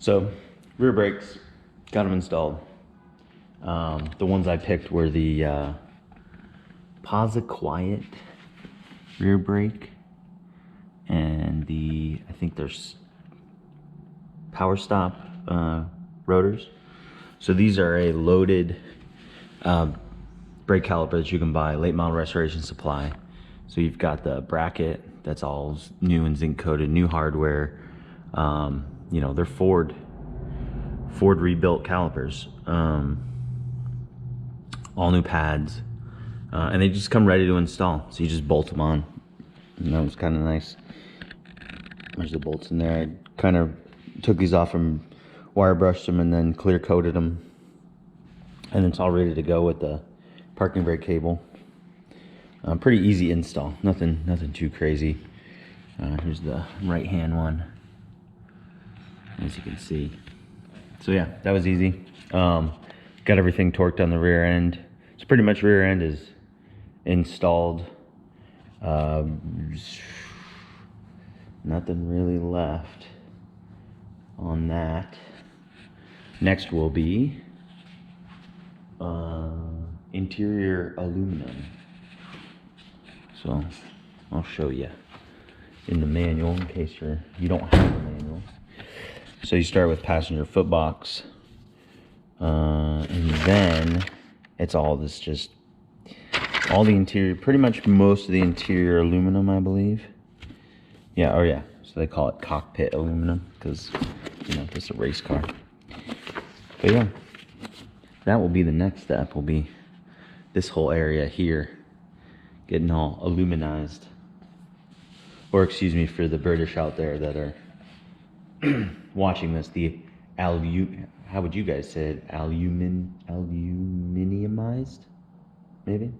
So rear brakes, got them installed. The ones I picked were the Pause Quiet rear brake and I think there's Power Stop rotors. So these are a loaded brake caliper that you can buy, late model restoration supply. So you've got the bracket that's all new and zinc coated, new hardware. You know, they're Ford rebuilt calipers, all new pads, and they just come ready to install. So you just bolt them on. You know, it's kind of nice. There's the bolts in there. I kind of took these off and wire brushed them and then clear coated them, and it's all ready to go with the parking brake cable. Pretty easy install, nothing too crazy. Here's the right hand one, as you can see. So yeah, that was easy. Got everything torqued on the rear end. So pretty much rear end is installed. Nothing really left on that. Next will be interior aluminum. So I'll show you in the manual in case you don't have the manual. So you start with passenger footbox, and then it's all this, just all the interior, pretty much most of the interior aluminum, I believe. Yeah, oh yeah, so they call it cockpit aluminum because, you know, it's a race car. But yeah, that will be the next step, will be this whole area here getting all aluminized. Or excuse me, for the British out there that are watching this, the how would you guys say it? Aluminiumized? Maybe?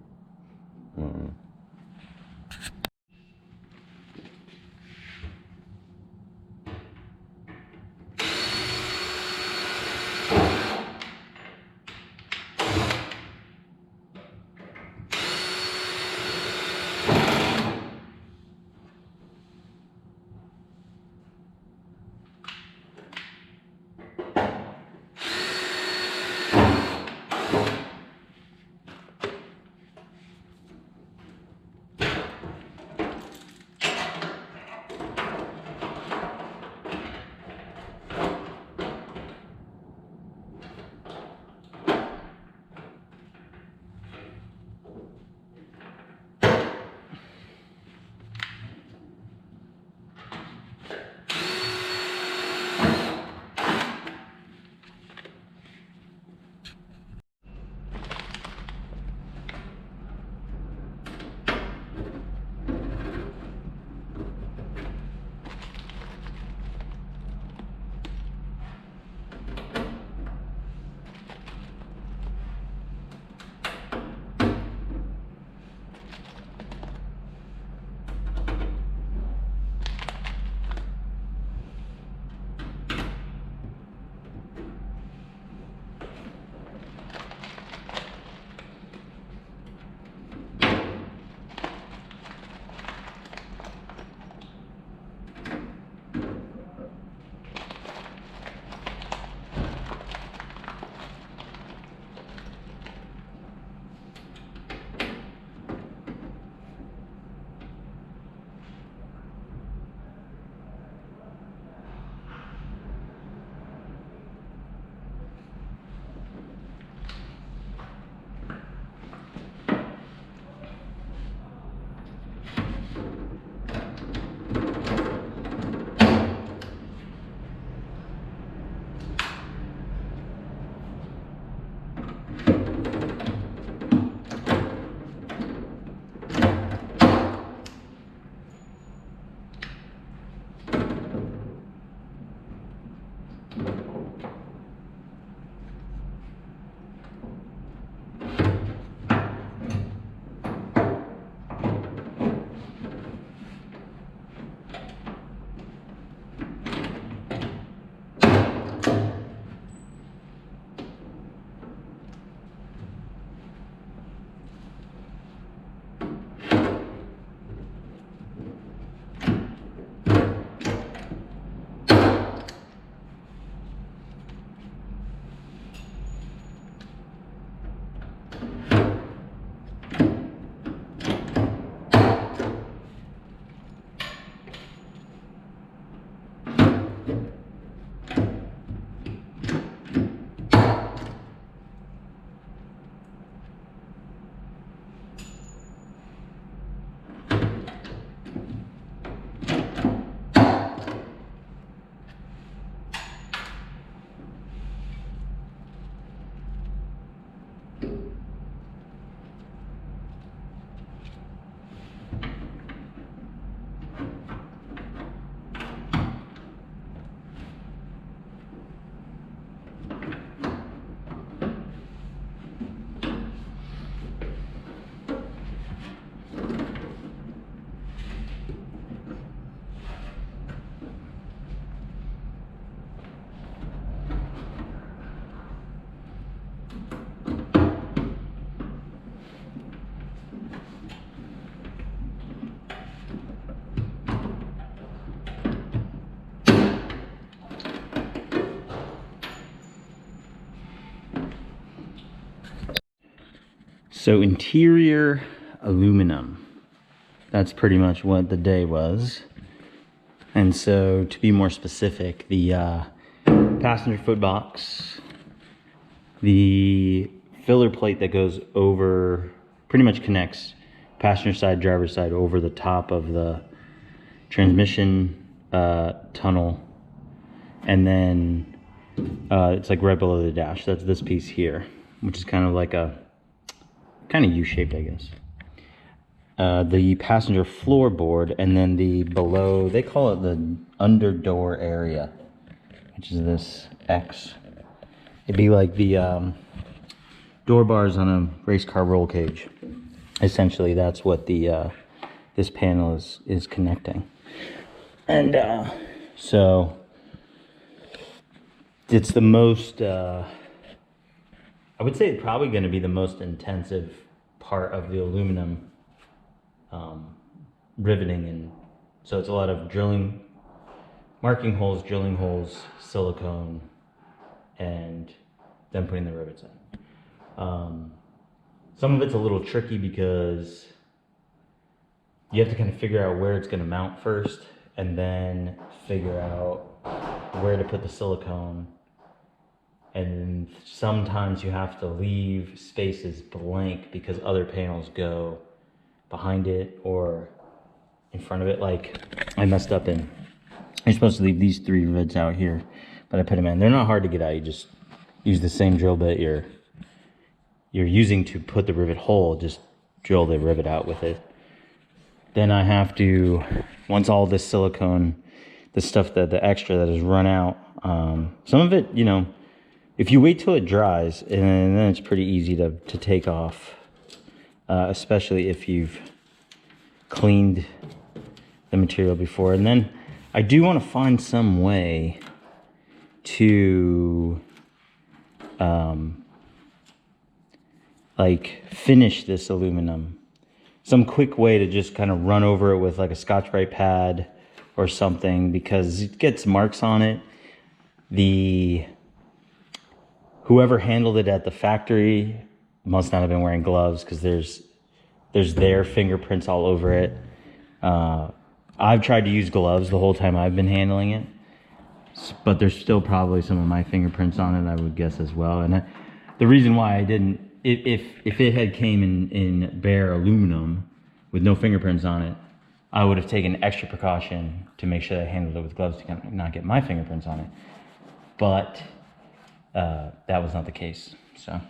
So interior aluminum. That's pretty much what the day was. And so to be more specific, the passenger footbox, the filler plate that goes over, pretty much connects passenger side, driver's side over the top of the transmission tunnel. And then it's like right below the dash. That's this piece here, which is kind of like a, kind of U-shaped, I guess. The passenger floorboard, and then the below, they call it the under door area, which is this X. It'd be like the door bars on a race car roll cage. Essentially, that's what the this panel is connecting. And so it's the most, I would say it's probably going to be the most intensive part of the aluminum riveting. And so it's a lot of drilling, marking holes, drilling holes, silicone, and then putting the rivets in. Some of it's a little tricky because you have to kind of figure out where it's going to mount first, and then figure out where to put the silicone. And sometimes you have to leave spaces blank because other panels go behind it or in front of it. Like I messed up in, you're supposed to leave these 3 rivets out here, but I put them in. They're not hard to get out. You just use the same drill bit you're using to put the rivet hole, just drill the rivet out with it. Then I have to, once all this silicone, the stuff that the extra that has run out, some of it, you know, if you wait till it dries, and then it's pretty easy to take off, especially if you've cleaned the material before. And then I do want to find some way to like finish this aluminum. Some quick way to just kind of run over it with like a Scotch-Brite pad or something, because it gets marks on it. Whoever handled it at the factory must not have been wearing gloves, because there's their fingerprints all over it. I've tried to use gloves the whole time I've been handling it, but there's still probably some of my fingerprints on it, I would guess, as well. And the reason why I didn't, if it had came in bare aluminum with no fingerprints on it, I would have taken extra precaution to make sure that I handled it with gloves to not get my fingerprints on it. But that was not the case. So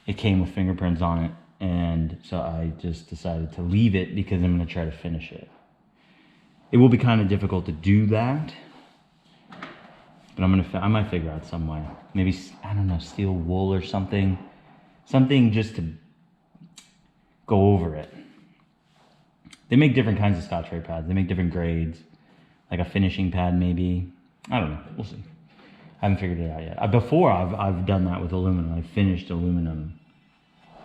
it came with fingerprints on it, and so I just decided to leave it because I'm going to try to finish it. It will be kind of difficult to do that, but I might figure out some way. Maybe, I don't know, steel wool or something just to go over it. They make different kinds of Scotch-Brite pads. They make different grades, like a finishing pad maybe. I don't know. We'll see. I haven't figured it out yet. Before I've done that with aluminum. I finished aluminum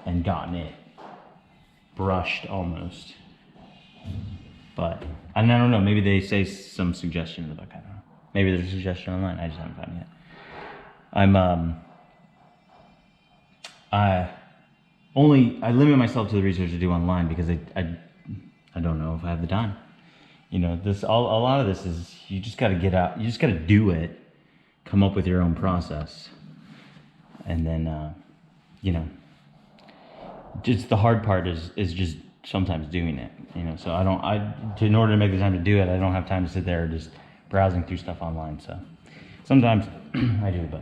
and gotten it brushed almost. But I don't know. Maybe they say some suggestion in the book. I don't know. Maybe there's a suggestion online. I just haven't found it yet. I limit myself to the research I do online because I don't know if I have the time. You know, a lot of this is, you just got to get out. You just got to do it. Come up with your own process, and then you know, just the hard part is just sometimes doing it. You know, so in order to make the time to do it, I don't have time to sit there just browsing through stuff online. So sometimes I do, but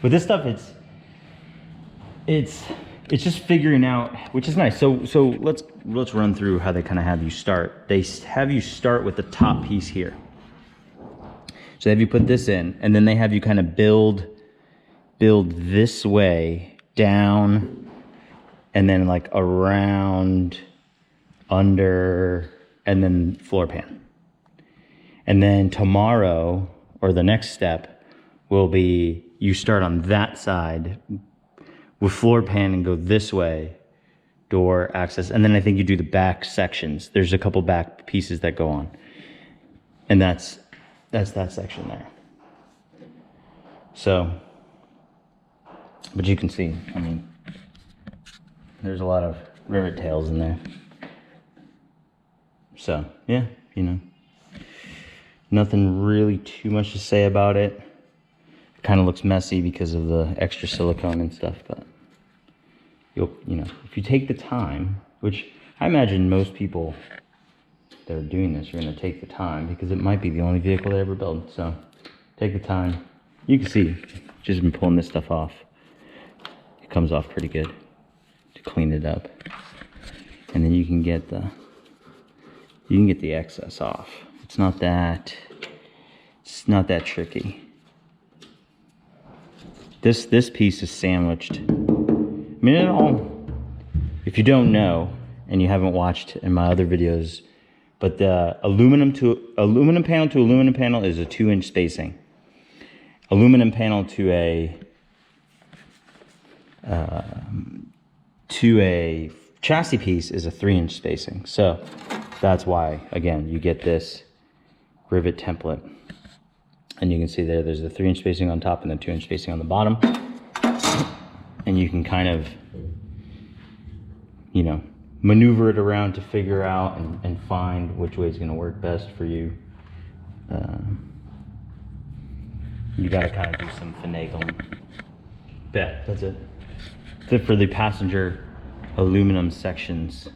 with this stuff, it's just figuring out, which is nice. So let's run through how they kind of have you start. They have you start with the top piece here. So they have you put this in, and then they have you kind of build this way down, and then like around, under, and then floor pan. And then tomorrow, or the next step, will be you start on that side with floor pan and go this way, door, access, and then I think you do the back sections. There's a couple back pieces that go on, and that's that section there. So, but you can see, I mean, There's a lot of rivet tails in there. So, yeah, you know. Nothing really too much to say about it. It kind of looks messy because of the extra silicone and stuff, but you know, if you take the time, which I imagine most people that are doing this are going to take the time because it might be the only vehicle they ever build. So take the time. You can see, just been pulling this stuff off. It comes off pretty good to clean it up, and then you can get the excess off. It's not that tricky. This piece is sandwiched. I mean, it all, if you don't know and you haven't watched in my other videos, but the aluminum panel to aluminum panel is a 2-inch spacing. Aluminum panel to a chassis piece is a 3-inch spacing. So that's why, again, you get this rivet template. And you can see there's a 3-inch spacing on top and the 2-inch spacing on the bottom. And you can kind of, you know, maneuver it around to figure out and find which way is going to work best for you. You got to kind of do some finagling. Yeah, that's it. That's it for the passenger aluminum sections.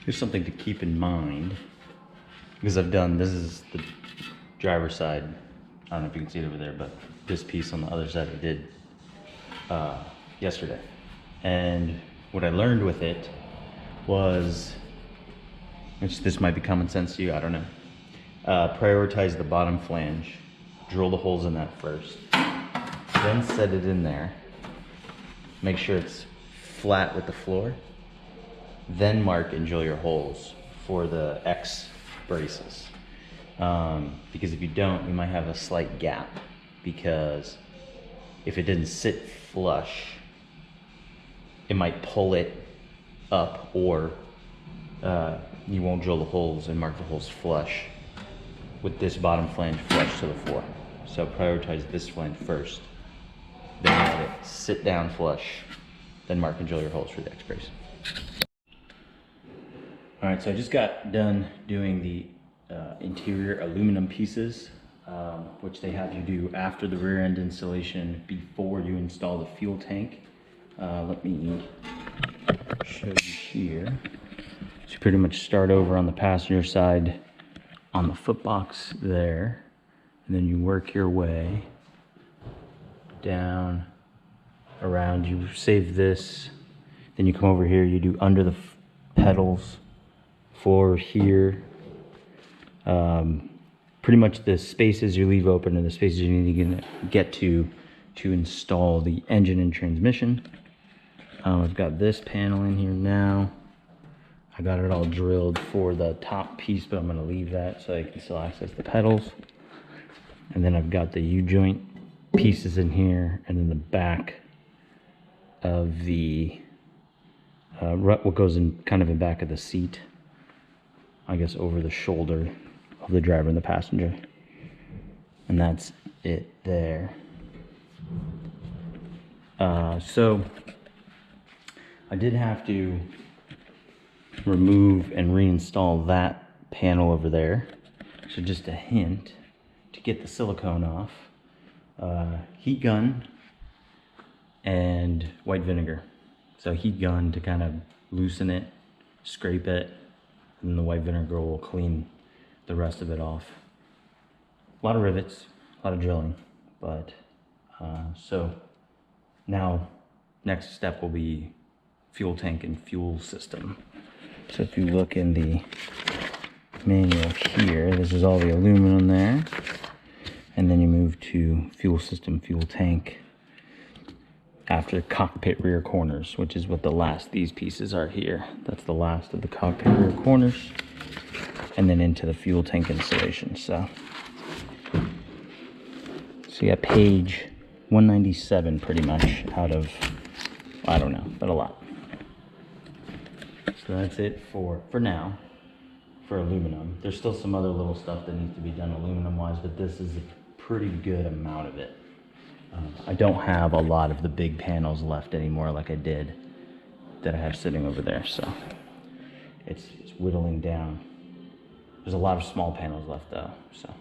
Here's something to keep in mind, because this is the driver's side. I don't know if you can see it over there, but this piece on the other side I did yesterday. And what I learned with it was, which this might be common sense to you, I don't know. Prioritize the bottom flange, drill the holes in that first, then set it in there, make sure it's flat with the floor, then mark and drill your holes for the X braces. Because if you don't, you might have a slight gap, because if it didn't sit flush, it might pull it up, or you won't drill the holes and mark the holes flush with this bottom flange flush to the floor. So prioritize this flange first, then let it sit down flush, then mark and drill your holes for the X brace. All right, so I just got done doing the interior aluminum pieces which they have you do after the rear end installation before you install the fuel tank. Let me show you here. So you pretty much start over on the passenger side on the footbox there, and then you work your way down around. You save this, then you come over here, you do under the pedals, floor here. Pretty much the spaces you leave open are the spaces you need to get to install the engine and transmission. I've got this panel in here now. I got it all drilled for the top piece, but I'm going to leave that so I can still access the pedals. And then I've got the U-joint pieces in here, and then the back of the what goes in kind of in back of the seat, I guess over the shoulder of the driver and the passenger. And that's it there. So I did have to remove and reinstall that panel over there. So just a hint to get the silicone off. Heat gun and white vinegar. So heat gun to kind of loosen it, scrape it, and the white vinegar will clean the rest of it off. A lot of rivets, a lot of drilling, but so now next step will be fuel tank and fuel system. So if you look in the manual here, this is all the aluminum there, and then you move to fuel system, fuel tank after cockpit rear corners, which is what the last these pieces are here. That's the last of the cockpit rear corners, and then into the fuel tank installation. So you got page 197 pretty much out of, I don't know, but a lot. So that's it for now for aluminum. There's still some other little stuff that needs to be done aluminum wise, but this is a pretty good amount of it. I don't have a lot of the big panels left anymore like I did that I have sitting over there, so it's whittling down. There's a lot of small panels left though, so.